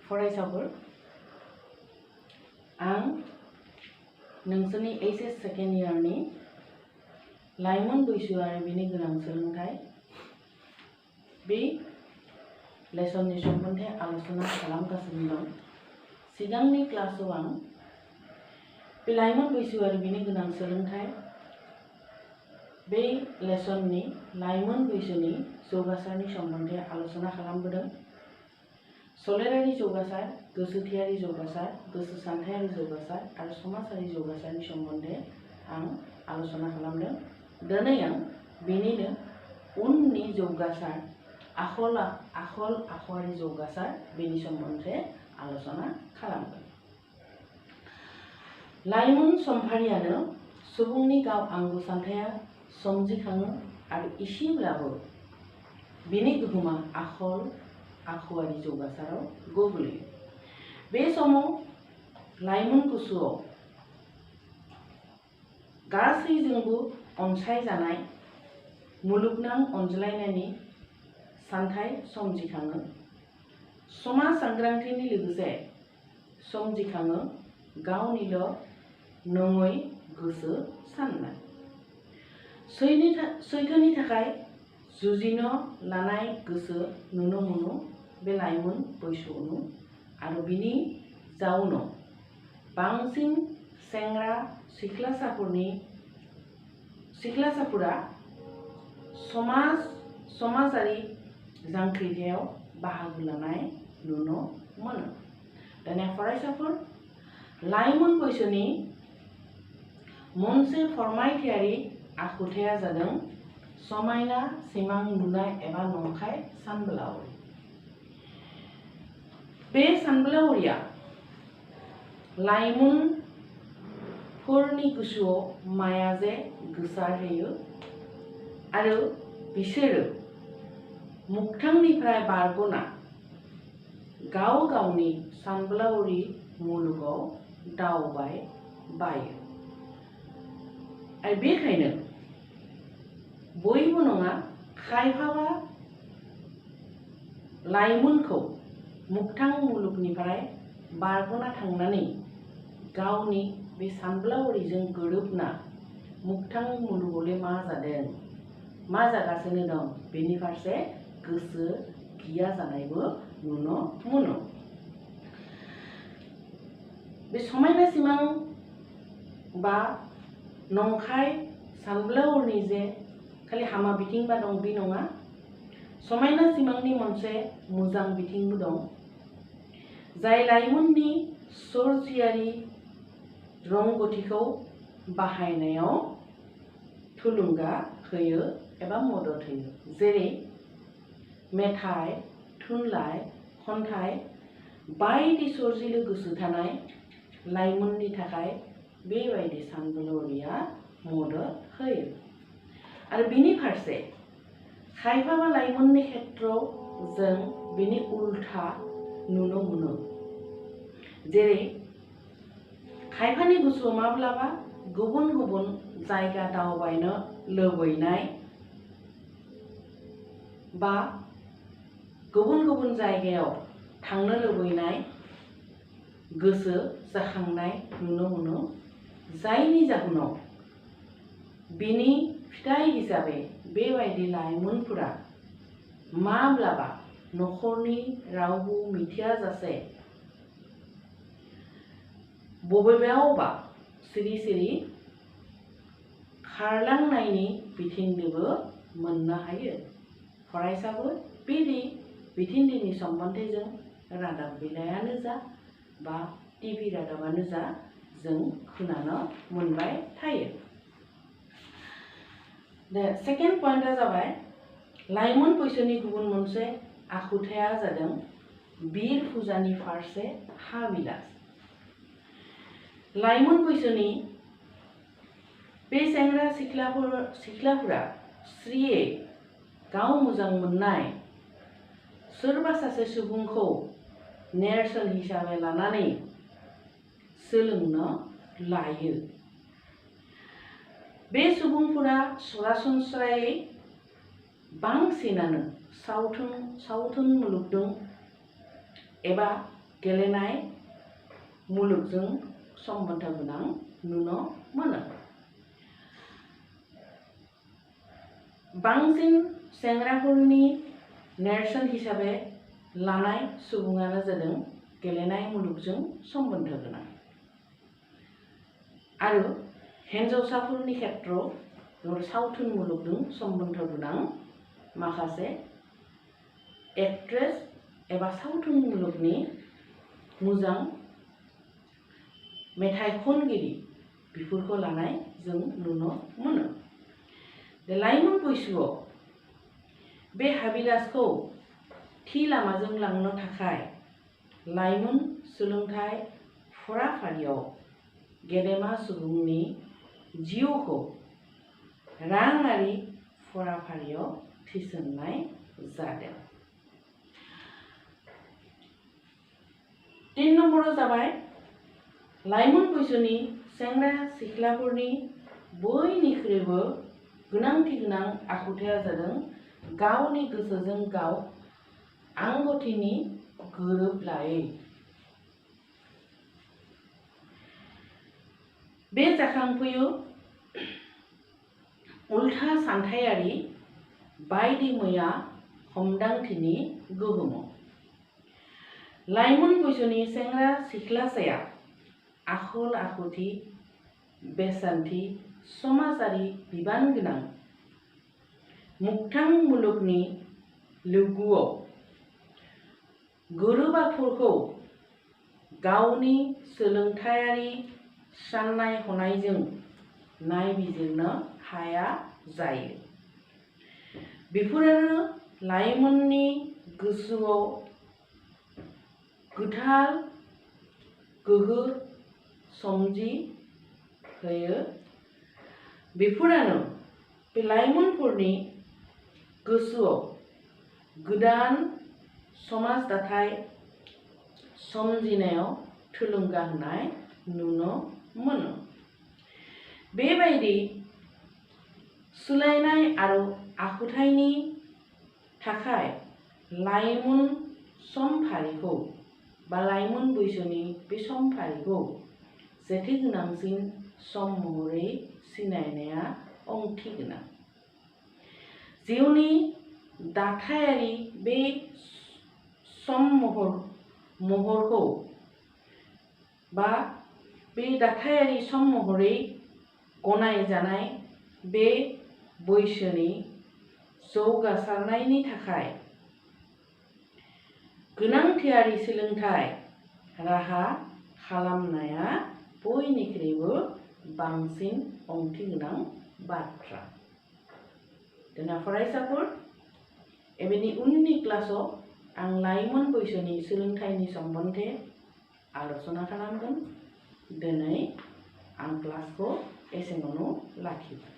फरायसाफोर आं नोंसोरनि HS सेकेन्ड इयारनि लाइमोन बैसो आरो बेनि गोनां सोलोंथाइ बे लेसननि सोमोन्दै आलोचना खालामगासिनो दं। सिगांनि क्लासाव आं बे लाइमोन बैसो आरो बेनि गोनां सोलोंथाइ बे लेसननि लाइमोन बैसोनि जौगासारनि सोमोन्दै आलोचना खालामबोदों। सोलेरारि जौगासार, गोसोथियारि जौगासार, गोसो सानथायारि जौगासार आरो समाजारि जौगासारनि सोमोन्दै आं आलोचना खालामदों। दिनै आं बेनिनो उननि जौगासार आखल-आखुआरि जौगासार बेनि सोमोन्दै आलोचना खालामगोन। लाइमोन समफारियानो सुबुंनि गाव आंगो सानथाया सोमजिखाङो आरो एसेब्लाबो बेनि गोहोमा आखल-आखुआरि जौगासाराव गोग्लैयो। बे समाव लाइमोन गोसोआव गासैजोंबो अनसायजानाय मुलुगनां अनज्लायनायनि सानथाय सोमजिखाङो। समाज सांग्रांथिनि लोगोसे सोमजिखाङो गावनिल' नङै गोसो साननाय। सैथोनि थाखाय जुजिनो लानाय गोसो नुनो मोनो बे लाइमोन बैसोआवनो आरो बिनि जाउनाव बांसिन सेंग्रा सिख्लासाफोरा समाजारि जांख्रिथायाव बाहागो लानाय नुनो मोनो। दानिया फरायसाफोर लाइमोन बैसोनि मोनसे फोरमायथियारि आखुथाया जादों समायना सिमां नुनाय एबा नंखाय सानबोलावरि। बे सानबोलावरिया लाइमोनफोरनि गोसोआव मायाजे गोसारहोयो आरो बिसोरो मोगथांनिफ्राय बारग'ना गाव गावनि सानबोलावरि मुलुगाव दावबायो। आरो बेखायनो बयबो नङा खायफाबा लाइमोनखौ मोगथां मुलुगनिफ्राय बारग'ना थांनानै गावनि बे सानबोलावरिजों गोरोबना मोगथां मुलुगावलाय मा जादों मा जागासिनो दं बेनि फारसे गोसो गैया जानायबो नुनो मोनो। बे समायना सिमां बा नंखाय सानबोलावरिनि जे खालि हामा बिथिंबा दं बे नङा। समायना सिमांनि मोनसे मोजां बिथिंबो दं जाय लाइमोननि सोरजियारि रोंगौथिखौ बाहायनायाव थुलुंगा होयो एबा मदद होयो। जेरै मेथाइ, थुनलाइ, खन्थाइ बायदि सोरजिलु गोसो थानाय लाइमोननि थाखाय बेबायदि सानबोलावरिया मदद होयो। आरो बिनि फारसे खायफाबा लाइमोननि खेथ्रआव जों बिनि उल्था नुनो मोनो। जेरै खायफानि गोसोआव माब्लाबा गुबुन गुबुन जायगा दावबायनो लुबैनाय बा गुबुन गुबुन जायगायाव थांनो लुबैनाय गोसो जाखांनाय नुनो मोनो। जायनि जाहोनाव बिनि फिथाइ हिसाबै बेबायदि लाइमोनफोरा माब्लाबा नखरनि रावबो मिथियाजासे बबेयावबा सिरि सिरि खारलांनायनि बिथिंबो मोननो हायो। फरायसाफोर बिदि बिथिंनि सोमोन्दै जों रादाब बिलाइयानो जा बा टिभि रादाबानो जा जों खोनानो मोनबाय थायो। सेकेन्ड पइन्टआ जाबाय लाइमोन बैसोनि गुबुन मोनसे आखुथाया जादों बिर फुजानि फारसे हाबिलास। लाइमोन बैसोनि बे सेंग्रा सिख्लाफोरा स्रियै गाव मोजां मोननाय सोरबा सासे सुबुंखौ नेरसोन हिसाबै लानानै सोलोंनो लायो। बे सुबुंफोरा सरासनस्रायै बांसिनानो सावथुन मुलुगजों एबा गेलेनाय मुलुगजों सोमोन्दो गोनां नुनो मोनो। बांसिन सेंग्राफोरनि नेरसोन हिसाबै लानाय सुबुङानो जादों गेलेनाय मुलुगजों सोमोन्दो गोनां। आरो हिन्जावसाफोरनि खेत्रआव सावथुन मुलुगजों सोमोन्दो गोनां माखासे एक्ट्रेस एबा सावथुन मुलुगनि मोजां मेथाइ खनगिरि बेफोरखौ लानाय जों नुनो मोनो। लाइमोन बैसोआव बे हाबिलासखौ थि लामाजों लांनो थाखाय लाइमोन सोलोंथाइ फराफारियाव गेदेमा सुबुंनि जिउखौ राङारि फराफारियाव थिसननाय जादों। 3 नम्बराव जाबाय लाइमोन बैसोनि सेंग्रा सिख्लाफोरनि बयनिख्रुइबो गोनांथि गोनां आखुथाया जादों गावनि गोसोजों गाव आंगोथिनि गोरोबलायै। बे जाखांफैयो उल्था सानथायारि बायदि मैया हमदांथिनि गोहोमाव। लाइमोन बैसोनि सेंग्रा सिख्लासाया आखल आखुथि बेसानथि समाजारि बिबान गोनां मोगथां मुलुगनि लोगोआव गोरोबाफोरखौ गावनि सोलोंथायारि साननाय हनायजों नायबिजिरनो हाया जायो। बेफोरानो लाइमोननि गोसोआव गोथार गोहो सोमजिहोयो। बेफोरानो बे लाइमोनफोरनि गोसोआव गोदान समाज दाथाय सोमजिनायाव थुलुंगा होनाय नुनो मोनो। बेबायदि सोलायनाय आरो आखुथायनि थाखाय लाइमोन समफारिखौ बा लाइमोन बैसोनि बे समफारिखौ जेथो गोनांसिन सम महरै सिनायनाया ओंथि गोनां। जिउनि दाथायारि बे सम महरखौ बा बे दाथायारि सम महरै गनायजानाय बे बैसोनि जौगासारनायनि थाखाय गोनांथियारि सोलोंथाइ राहा खालामनाया बयनिख्रुइबो बांसिन ओंथि गोनां बाथ्रा। दाना फरायसाफोर एबेनि उननि क्लासाव आं लाइमोन बैसोनि सोलोंथाइनि सोमोन्दै आलोचना खालामगोन। दिनै आं क्लासखौ एसेयावनो लाखिबाय।